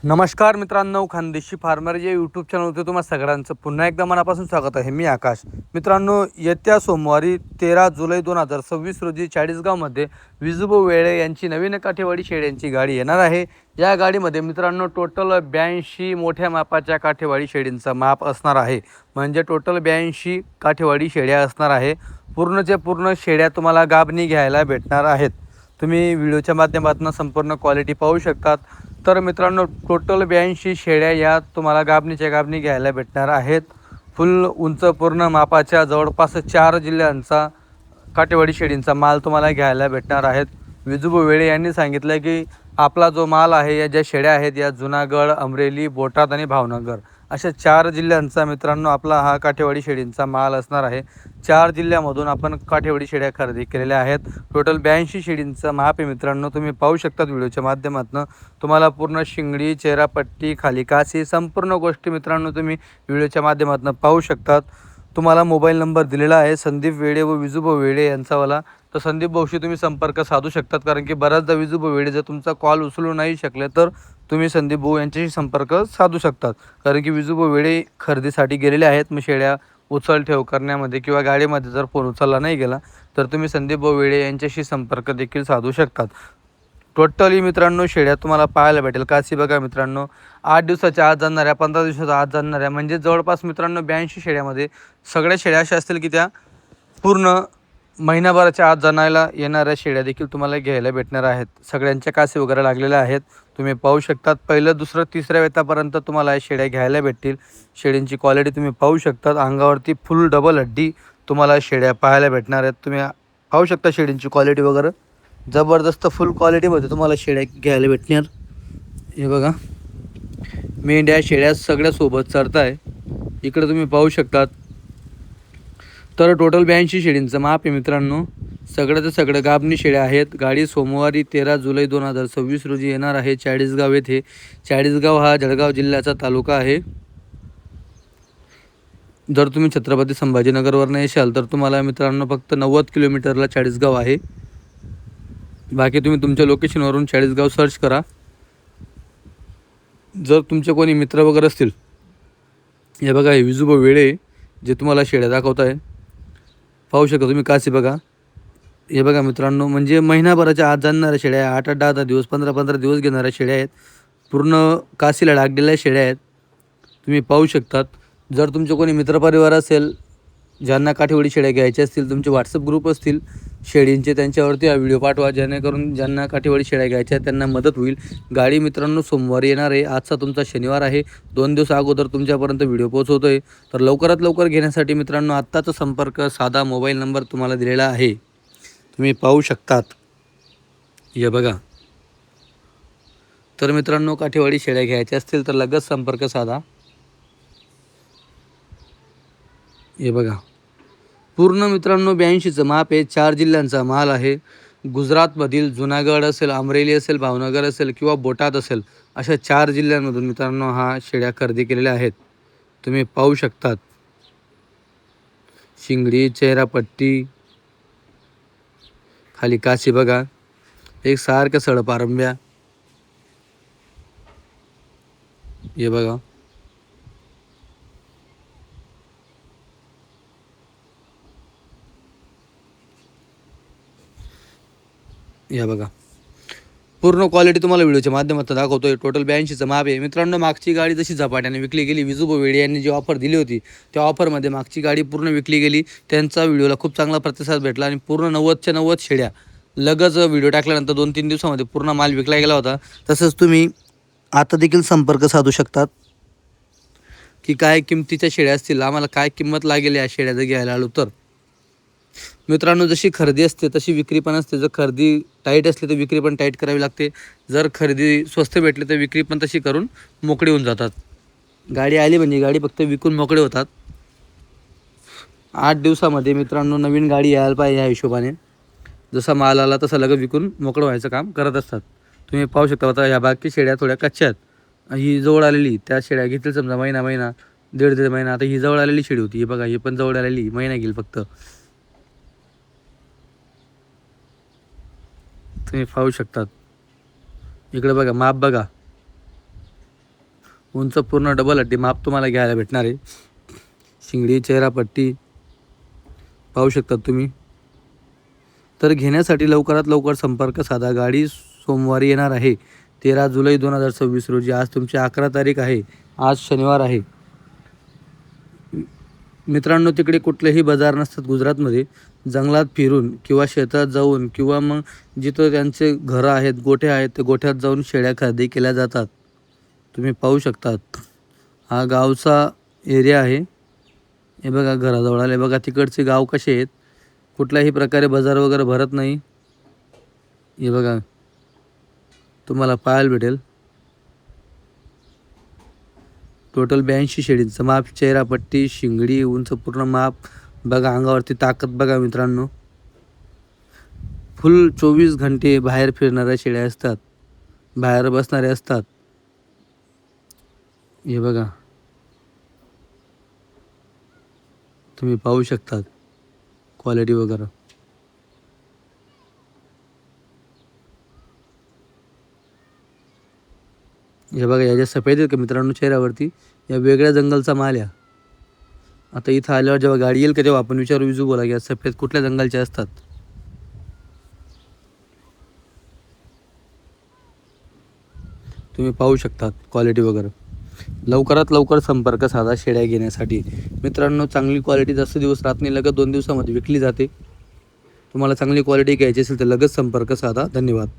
नमस्कार मित्रांनो, खानदेशी फार्मर या यूट्यूब चॅनलवरती तुम्हा सगळ्यांचं पुन्हा एकदा मनापासून स्वागत आहे. मी आकाश. मित्रांनो, येत्या सोमवारी 13 जुलै 2026 रोजी चाळीसगावमध्ये विजूभाऊ वेळे यांची नवीन काठेवाडी शेळ्यांची गाडी येणार आहे. या गाडीमध्ये मित्रांनो टोटल 82 मोठ्या मापाच्या काठेवाडी शेळींचं माप असणार आहे. म्हणजे टोटल 82 काठेवाडी शेळ्या असणार आहे. पूर्णच्या पूर्ण शेळ्या तुम्हाला गाभणी घ्यायला भेटणार आहेत. तुम्ही व्हिडिओच्या माध्यमातून संपूर्ण क्वालिटी पाहू शकतात. तर मित्रांनो टोटल 82 शेळ्या या तुम्हाला गाभणी घ्यायला भेटणार आहेत. फुल उंच पूर्ण मापाच्या जवळपास 4 जिल्ह्यांचा काठेवाडी शेळींचा माल तुम्हाला घ्यायला भेटणार आहेत. विजूभाऊ वेळे यांनी सांगितलं की आपला जो माल आहे, या ज्या शेळ्या आहेत या जुनागड, अमरेली, बोटाद आणि भावनगर अशा 4 जिल्ह्यांचा मित्रांनो आपला हा काठेवाडी शेळींचा माल असणार आहे. 4 जिल्ह्यामधून आपण काठेवाडी शेळ्या खरेदी केलेल्या आहेत. टोटल 82 शेळींचं माप आहे मित्रांनो, तुम्ही पाहू शकतात व्हिडिओच्या माध्यमातून. तुम्हाला पूर्ण शिंगडी, चेहरापट्टी, खाली कासी संपूर्ण गोष्टी मित्रांनो तुम्ही व्हिडिओच्या माध्यमातून पाहू शकतात. तुम्हाला मोबाईल नंबर दिलेला आहे संदीप वेळे व विजूभाऊ वेळे यांचावाला. तर संदीप भाऊशी तुम्ही संपर्क साधू शकतात, कारण की बऱ्याचदा विजूभाऊ वेळे जर तुमचा कॉल उचलू नाही शकले तर तुम्ही संदीप भाऊ यांच्याशी संपर्क साधू शकतात. कारण की विजूभाऊ वेळे खरेदीसाठी गेलेले आहेत. मग शेळ्या उचल ठेव करण्यामध्ये किंवा गाडीमध्ये जर फोन उचलला नाही गेला तर तुम्ही संदीप भाऊ वेळे यांच्याशी संपर्क देखील साधू शकतात. टोटली मित्रांनो शेळ्या तुम्हाला पाहायला भेटेल. कासी बघा मित्रांनो, 8 दिवसाच्या आत जाणाऱ्या, 15 दिवसाच्या आत जाणाऱ्या, म्हणजे जवळपास मित्रांनो 82 शेळ्यामध्ये सगळ्या शेळ्या अशा असतील की त्या पूर्ण महिनाभराच्या आत जाणायला येणाऱ्या शेळ्या देखील तुम्हाला घ्यायला भेटणार आहेत. सगळ्यांच्या कासी वगैरे लागलेल्या आहेत, तुम्ही पाहू शकतात. पहिलं, दुसरं, तिसऱ्या वेतापर्यंत तुम्हाला या शेळ्या घ्यायला भेटतील. शेळ्यांची क्वालिटी तुम्ही पाहू शकतात. अंगावरती फुल डबल हड्डी तुम्हाला शेळ्या पाहायला भेटणार आहेत. तुम्ही पाहू शकता शेळ्यांची क्वालिटी वगैरे जबरदस्त फुल क्वालिटीमध्ये तुम्हाला शेळ्या घ्यायला भेटणार. हे बघा, मेंढ्या शेळ्या सगळ्या सोबत चरत आहे, इकडे तुम्ही पाहू शकतात. तर टोटल 82 शेळींचं माप आहे मित्रांनो. सगळ्याचं सगळं गाभणी शेळ्या आहेत. गाडी सोमवारी 13 जुलै 2026 रोजी येणार आहे चाळीसगाव येथे. चाळीसगाव हा जळगाव जिल्ह्याचा तालुका आहे. जर तुम्ही छत्रपती संभाजीनगरवरनं येशाल तर तुम्हाला मित्रांनो फक्त 90 किलोमीटरला चाळीसगाव आहे. बाकी तुम्ही तुमच्या लोकेशनवरून चाळीसगाव सर्च करा. जर तुमचे कोणी मित्र वगैरे असतील, हे बघा हे विजूभाऊ वेळे जे तुम्हाला शेळ्या दाखवत आहे, पाहू शकता तुम्ही. कासी बघा, हे बघा मित्रांनो, म्हणजे महिनाभराच्या आत जाणाऱ्या शेळ्या, 8-8, 10-10 दिवस, 15-15 दिवस घेणाऱ्या शेळ्या आहेत. पूर्ण कासीला लागलेल्या शेळ्या आहेत, तुम्ही पाहू शकतात. जर तुमचे कोणी मित्रपरिवार असेल ज्यांना काठेवाडी शेळ्या घ्यायच्या असतील, तुमचे व्हॉट्सअप ग्रुप असतील शेळींचे, त्यांच्यावरती हा व्हिडिओ पाठवा, जेणेकरून ज्यांना काठेवाडी शेळ्या घ्यायच्या त्यांना मदत होईल. गाडी मित्रांनो सोमवारी येणार आहे. आजचा तुमचा शनिवार आहे. 2 दिवस अगोदर तुमच्यापर्यंत व्हिडिओ पोहोचवतो आहे. तर लवकरात लवकर घेण्यासाठी मित्रांनो आत्ताचा संपर्क साधा मोबाईल नंबर तुम्हाला दिलेला आहे, तुम्ही पाहू शकतात. हे बघा. तर मित्रांनो काठेवाडी शेळ्या घ्यायच्या असतील तर लगेच संपर्क साधा. हे बघा, पूर्ण मित्रांनो 82चं माप आहे. 4 जिल्ह्यांचा माल आहे. गुजरातमधील जुनागड असेल, अमरेली असेल, भावनगर असेल किंवा बोटाद असेल, अशा 4 जिल्ह्यांमधून मित्रांनो हा शेळ्या खरेदी केलेल्या आहेत, तुम्ही पाहू शकतात. शिंगडी, चेहरापट्टी, खाली कासी बघा, एक सारख्या सडपारंब्या. हे बघा, या बघा, पूर्ण क्वालिटी तुम्हाला व्हिडिओच्या माध्यमातून दाखवतोय. टोटल 82चं माप आहे मित्रांनो. मागची गाडी जशी झपाट्याने विकली गेली, विजूभाऊ वेळे यांनी जी ऑफर दिली होती त्या ऑफरमध्ये मागची गाडी पूर्ण विकली गेली. त्यांचा व्हिडिओला खूप चांगला प्रतिसाद भेटला आणि पूर्ण 90च्या 90 शेळ्या लगेच व्हिडिओ टाकल्यानंतर 2-3 दिवसामध्ये पूर्ण माल विकला गेला होता. तसंच तुम्ही आता देखील संपर्क साधू शकतात की काय किमतीच्या शेळ्या असतील, आम्हाला काय किंमत लागेल या शेळ्या जर घ्यायला आलो तर. मित्रांनो जशी खरेदी असते तशी विक्री पण असते. जर खरेदी टाईट असली तर विक्री पण टाईट करावी लागते. जर खरेदी स्वस्त भेटली तर विक्री पण तशी करून मोकळे होऊन जातात. गाडी आली म्हणजे गाडी फक्त विकून मोकळे होतात. 8 दिवसामध्ये मित्रांनो नवीन गाडी यायला पाहिजे. या हिशोबाने जसा माल आला तसा लगेच विकून मोकळं व्हायचं काम करत असतात. तुम्ही पाहू शकता. आता ह्या बाकी शेळ्या थोड्या कच्च्या आहेत. ही जवळ आलेली, त्या शेळ्या घेतील समजा महिना, 1.5 महिना. आता ही जवळ आलेली शेळी होती, हे बघा, ही पण जवळ आलेली, महिना घेईल फक्त. तुम्ही पाहू शकतात. इकडे बघा, माप बघा, उंच पूर्ण डबल हड्डी माप तुम्हाला घ्यायला भेटणार आहे. शिंगडी चेहरापट्टी पाहू शकता तुम्ही. तर घेण्यासाठी लवकरात लवकर संपर्क साधा. गाडी सोमवारी येणार आहे 13 जुलै 2026 रोजी. आज तुमची 11 तारीख आहे. आज शनिवार आहे. मित्रांनो, तिकडे कुठलेही बाजार नसतात गुजरातमध्ये. जंगलात फिरून किंवा शेतात जाऊन किंवा मग जिथं त्यांचे घरं आहेत, गोठे आहेत, ते गोठ्यात जाऊन शेळ्या खरेदी केल्या जातात. तुम्ही पाहू शकतात. हा गावचा एरिया आहे. हे बघा घराजवळ आले बघा. तिकडचे गाव कसे आहेत, कुठल्याही प्रकारे बाजार वगैरे भरत नाही. हे बघा तुम्हाला पाहायला भेटेल. टोटल 82 शेळींचं माप, चेहरापट्टी, शिंगडी, उंच पूर्ण माप बघा. अंगावरती ताकद बघा मित्रांनो. फुल 24 घंटे बाहेर फिरणाऱ्या शेळ्या असतात, बाहेर बसणारे असतात. हे बघा तुम्ही पाहू शकतात क्वालिटी वगैरे. हे बघा याच्या सफेद आहेत का मित्रांनो चेहऱ्यावरती, या वेगळ्या जंगलचा माल आहे. आता इथं आल्यावर जेव्हा गाडी येईल का तेव्हा आपण विचारू विजू बोला की सफेद कुठल्या जंगलचे असतात. तुम्ही पाहू शकतात क्वालिटी वगैरे. लवकरात लवकर संपर्क साधा शेळ्या घेण्यासाठी. मित्रांनो, चांगली क्वालिटी जास्त दिवस राहत नाही, लगेच 2 दिवसामध्ये विकली जाते. तुम्हाला चांगली क्वालिटी घ्यायची असेल तर लगेच संपर्क साधा. धन्यवाद.